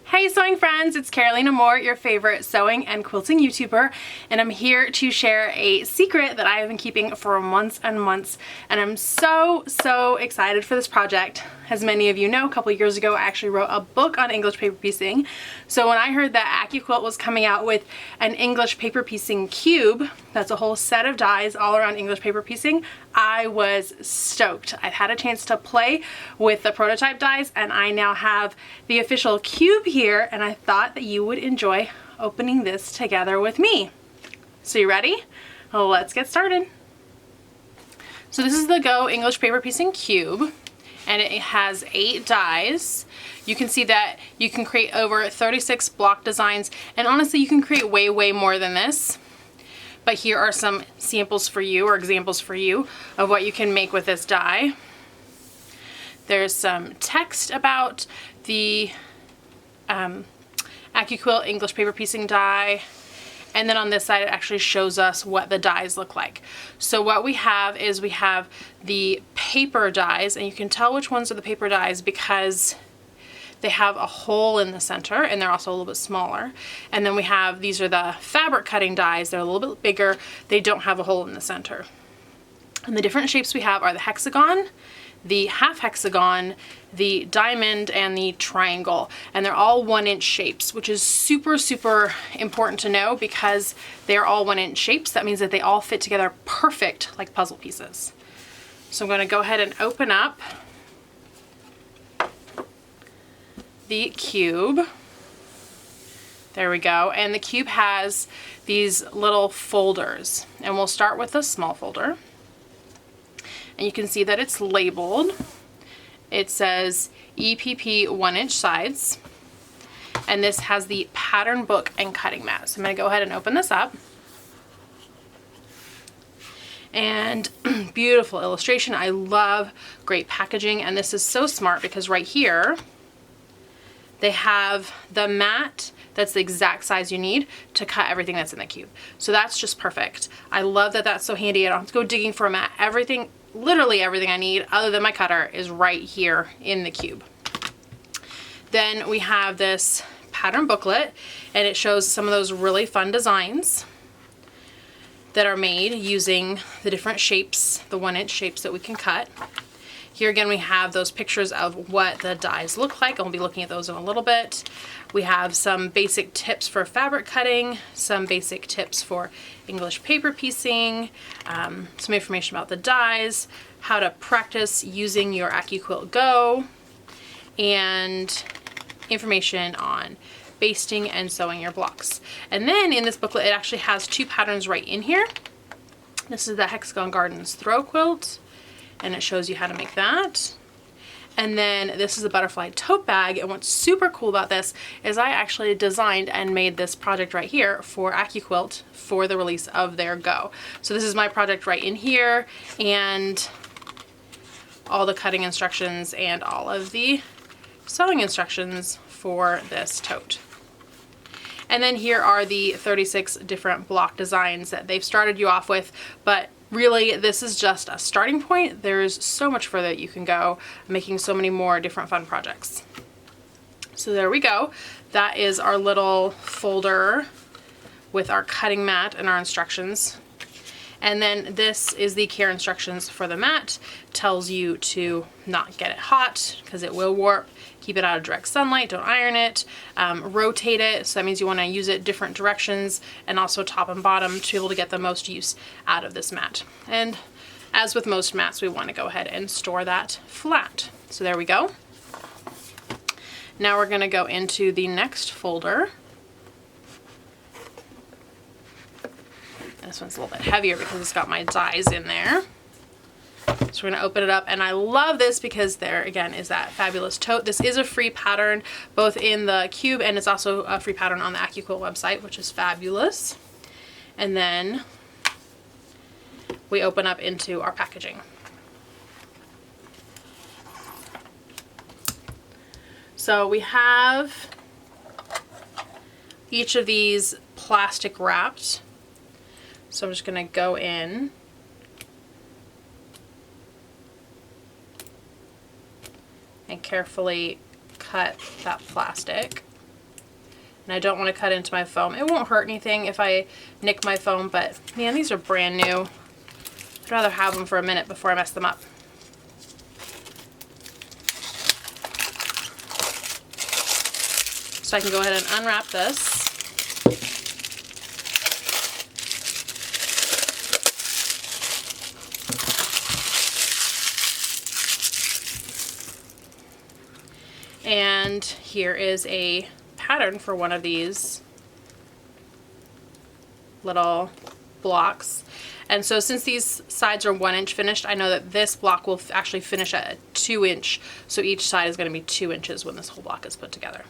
Hey sewing friends, it's Carolina Moore, your favorite sewing and quilting YouTuber, and I'm here to share a secret that I have been keeping for months and months, and I'm so excited for this project. As many of you know, a couple years ago I actually wrote a book on English paper piecing, so when I heard that Accuquilt was coming out with an English paper piecing cube, that's a whole set of dies all around English paper piecing, I was stoked. I've had a chance to play with the prototype dies, and I now have the official cube here, and I thought that you would enjoy opening this together with me. So you ready? Well, let's get started. So this is the Go English Paper Piecing Cube, and it has 8 dies. You can see that you can create over 36 block designs, and honestly you can create way more than this. But here are some samples for you, or examples for you, of what you can make with this die. There's some text about the Accuquilt English paper piecing die, and then on this side it actually shows us what the dies look like. So what we have is we have the paper dies, and you can tell which ones are the paper dies because they have a hole in the center, and they're also a little bit smaller. And then we have, these are the fabric cutting dies. They're a little bit bigger. They don't have a hole in the center. And the different shapes we have are the hexagon, the half hexagon, the diamond, and the triangle. And they're all 1-inch shapes, which is super important to know because they're all 1-inch shapes. That means that they all fit together perfect like puzzle pieces. So I'm going to go ahead and open up the cube. There we go. And the cube has these little folders, and we'll start with the small folder. And you can see that it's labeled. It says EPP 1-inch sides, and this has the pattern book and cutting mat. So I'm going to go ahead and open this up. And beautiful illustration. I love great packaging, and this is so smart because right here they have the mat that's the exact size you need to cut everything that's in the cube. So that's just perfect. I love that that's so handy. I don't have to go digging for a mat. Everything, literally everything I need other than my cutter is right here in the cube. Then we have this pattern booklet, and it shows some of those really fun designs that are made using the different shapes, the 1-inch shapes that we can cut. Here again we have those pictures of what the dies look like, and we'll be looking at those in a little bit. We have some basic tips for fabric cutting, some basic tips for English paper piecing, some information about the dies, how to practice using your Accuquilt Go, and information on basting and sewing your blocks. And then in this booklet it actually has 2 patterns right in here. This is the Hexagon Gardens throw quilt, and it shows you how to make that. And then this is a butterfly tote bag, and what's super cool about this is I actually designed and made this project right here for Accuquilt for the release of their Go. So this is my project right in here, and all the cutting instructions and all of the sewing instructions for this tote. And then here are the 36 different block designs that they've started you off with, but really, this is just a starting point. There's so much further that you can go, making so many more different fun projects. So there we go. That is our little folder with our cutting mat and our instructions. And then this is the care instructions for the mat. Tells you to not get it hot because it will warp. Keep it out of direct sunlight, don't iron it, rotate it, so that means you want to use it different directions, and also top and bottom to be able to get the most use out of this mat. And as with most mats, we want to go ahead and store that flat. So there we go. Now we're going to go into the next folder. This one's a little bit heavier because it's got my dies in there. So we're going to open it up, and I love this because there again is that fabulous tote. This is a free pattern both in the cube, and it's also a free pattern on the Accuquilt website, which is fabulous. And then we open up into our packaging. So we have each of these plastic wrapped. So I'm just going to go in and carefully cut that plastic. and I don't want to cut into my foam. It won't hurt anything if I nick my foam, but man, these are brand new. I'd rather have them for a minute before I mess them up. So I can go ahead and unwrap this. And here is a pattern for one of these little blocks. And so since these sides are 1 inch finished, I know that this block will actually finish at a 2 inch. So each side is going to be 2 inches when this whole block is put together.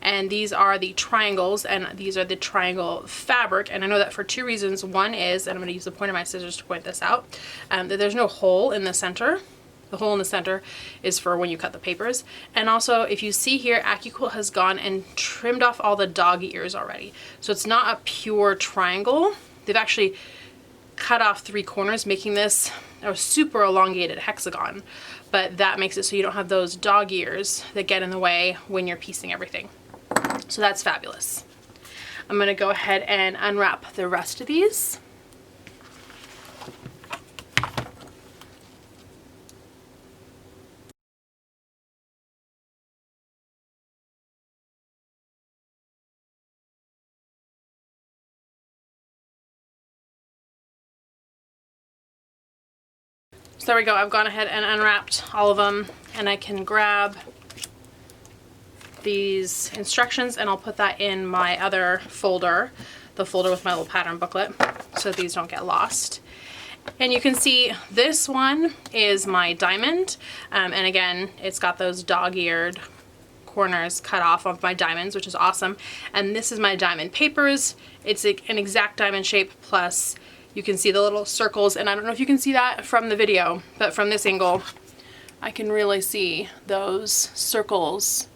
And these are the triangles, and these are the triangle fabric. And I know that for two reasons. One is, and I'm going to use the point of my scissors to point this out, that there's no hole in the center. The hole in the center is for when you cut the papers. And also, if you see here, Accuquilt has gone and trimmed off all the dog ears already. So it's not a pure triangle. They've actually cut off 3 corners, making this a super elongated hexagon. But that makes it so you don't have those dog ears that get in the way when you're piecing everything. So that's fabulous. I'm going to go ahead and unwrap the rest of these. So there we go. I've gone ahead and unwrapped all of them, and I can grab these instructions and I'll put that in my other folder, the folder with my little pattern booklet, so these don't get lost. And you can see this one is my diamond, and again, it's got those dog-eared corners cut off of my diamonds, which is awesome. And this is my diamond papers. It's an exact diamond shape, plus you can see the little circles, and I don't know if you can see that from the video, but from this angle, I can really see those circles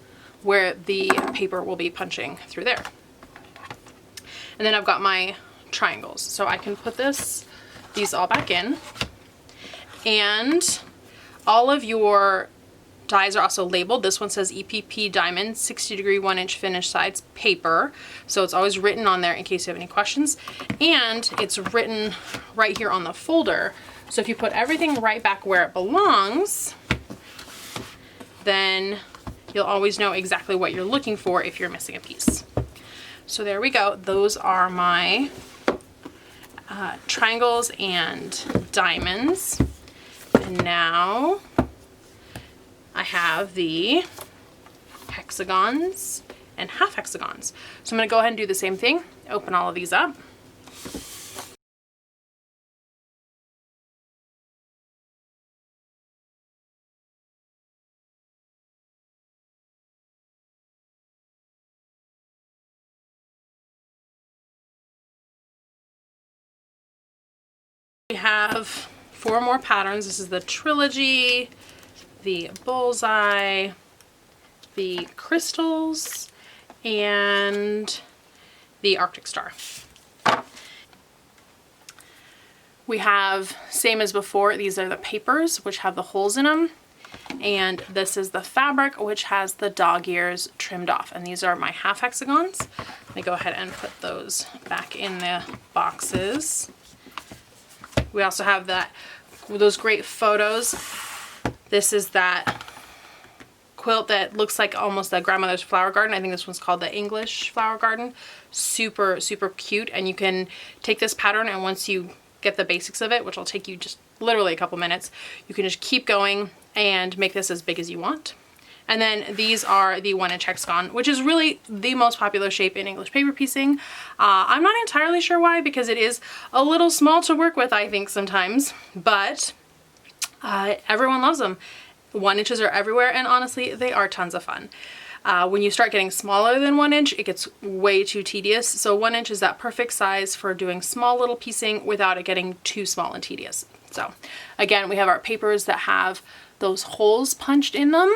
where the paper will be punching through there. And then I've got my triangles, so I can put these all back in. And all of your dies are also labeled. This one says EPP Diamond 60° 1 inch finish sides paper. So it's always written on there in case you have any questions. And it's written right here on the folder. So if you put everything right back where it belongs, then you'll always know exactly what you're looking for if you're missing a piece. So there we go. Those are my triangles and diamonds. And now I have the hexagons and half hexagons. So I'm going to go ahead and do the same thing. Open all of these up. We have 4 more patterns. This is the trilogy, the bullseye, the crystals, and the Arctic star. We have, same as before, these are the papers, which have the holes in them. And this is the fabric, which has the dog ears trimmed off. And these are my half hexagons. Let me go ahead and put those back in the boxes. We also have those great photos. This is that quilt that looks like almost a grandmother's flower garden. I think this one's called the English flower garden. Super, super cute. And you can take this pattern, and once you get the basics of it, which will take you just literally a couple minutes, you can just keep going and make this as big as you want. And then these are the 1 inch hexagon, which is really the most popular shape in English paper piecing. I'm not entirely sure why, because it is a little small to work with, I think, sometimes, but everyone loves them. 1 inches are everywhere, and honestly, they are tons of fun. When you start getting smaller than 1 inch, it gets way too tedious. So 1 inch is that perfect size for doing small little piecing without it getting too small and tedious. So again, we have our papers that have those holes punched in them.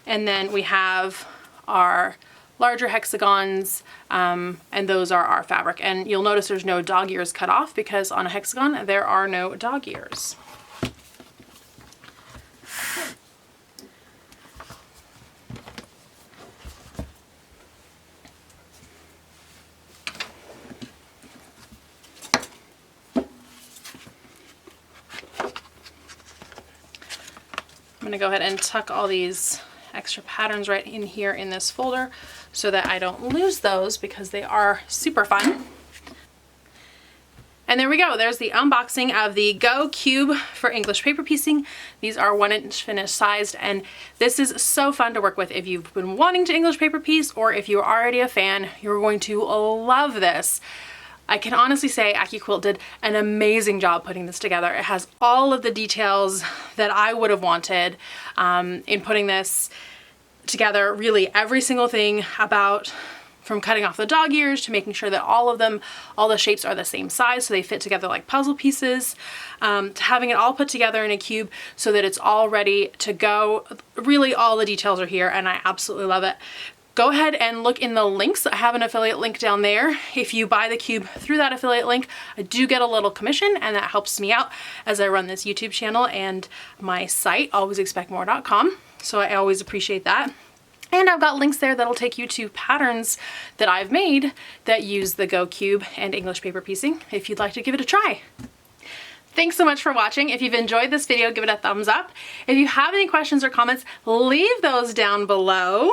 And then we have our larger hexagons, and those are our fabric. And you'll notice there's no dog ears cut off, because on a hexagon there are no dog ears. gonna go ahead and tuck all these extra patterns right in here in this folder so that I don't lose those because they are super fun. And there we go. There's the unboxing of the Go Qube for English paper piecing. These are 1-inch finish sized, and this is so fun to work with if you've been wanting to English paper piece, or if you're already a fan, you're going to love this. I can honestly say Accuquilt did an amazing job putting this together. It has all of the details that I would have wanted in putting this together. Really every single thing about, from cutting off the dog ears to making sure that all the shapes are the same size so they fit together like puzzle pieces, to having it all put together in a cube so that it's all ready to go. Really all the details are here and I absolutely love it. Go ahead and look in the links. I have an affiliate link down there. If you buy the cube through that affiliate link, I do get a little commission and that helps me out as I run this YouTube channel and my site, alwaysexpectmore.com. So I always appreciate that. And I've got links there that'll take you to patterns that I've made that use the Go Qube and English paper piecing if you'd like to give it a try. Thanks so much for watching. If you've enjoyed this video, give it a thumbs up. If you have any questions or comments, leave those down below.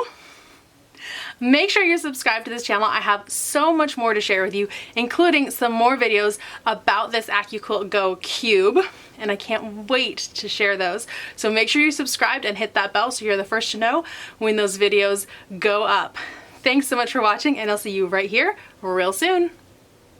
Make sure you're subscribed to this channel. I have so much more to share with you, including some more videos about this Accuquilt Go Qube, and I can't wait to share those. So make sure you're subscribed and hit that bell so you're the first to know when those videos go up. Thanks so much for watching, and I'll see you right here real soon.